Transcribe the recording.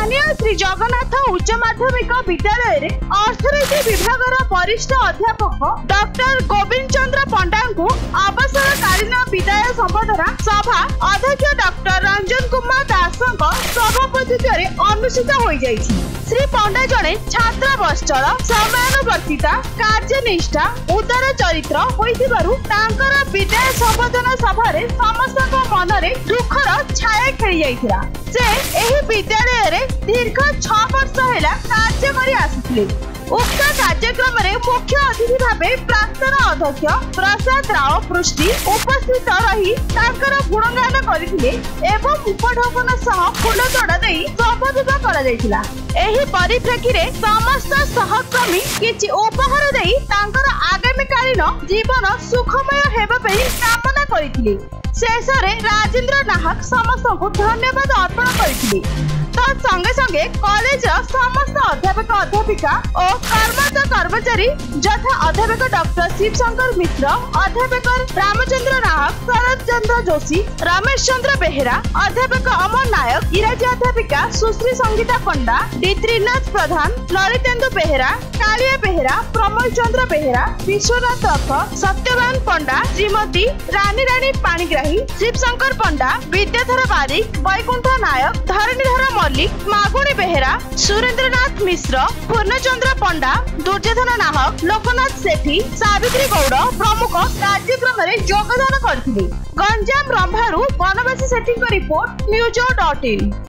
स्थानीय श्री जगन्नाथ उच्च माध्यमिक विद्यालय रे अर्थनीति विभाग वरिष्ठ अध्यापक डॉक्टर गोविंद चंद्र पंडा को अवसरकालीन विदाय संबोधना सभा अध्यक्ष डॉक्टर रंजन कुमार दास सभापतित्व अनुष्ठित हो जाइछि। श्री पंडा जड़े छात्रावस्थल समयानुवर्तिता कार्यनिष्ठा उदार चरित्र होइथिबारु तांकर विदाय संबोधन सभा समस्त मनरे दुखर छाया खेली जाइथिला। से एही विद्यालय रे दीर्घ 6 वर्ष हेला कार्य करि आसिथिले। उक्त कार्यक्रम रे मुख्य अतिथि भावे प्राक्तन अध्यक्ष प्रसाद राव पृष्टि उपस्थित रही तांकर गुणगान करथिले एवं उपढौकन सह फूलतोड़ा देई संबोधित करा जायतिला। एही परिप्रेक्षी रे समस्त सहकर्मी किछि उपहार देई तांकर आगामी कालीन जीवन सुखमय हेबा पई कामना करथिले। शेष रे राजेंद्र नाहक समस्त को धन्यवाद अर्पण करथिले। संगे संगे कॉलेज समस्त अध्यापक अध्यापिका और कर्मरत कर्मचारी यथा अध्यापक डॉक्टर शिवशंकर मिश्र, अध्यापक रामचंद्र नाहक, शरद चंद्र जोशी, रमेश चंद्र बेहेरा, अध्यापक अमर नायक, इराजी अध्यापिका सुश्री संगीता पंडा, डी त्रिनाथ प्रधान, ललितेन्दु बेहेरा, कालिया बेहेरा, प्रमोद चंद्र बेहेरा, विश्वनाथ रथ, सत्यवान पंडा, श्रीमती रानी पाणिग्राही, शिवशंकर पंडा, विद्याधर बारिक, वैकुंठ नायक, धरणीधर मल्लिक, मागुणी बेहेरा, सुरेंद्रनाथ मिश्र, पूर्णचंद्र पंडा, दुर्योधन नाहक, लोकनाथ सेठी, सावित्री गौड़ प्रमुख कार्यक्रम में योगदान करथिले। गंजाम रंभारू बनवासी सेठी रिपोर्ट न्यूज.in।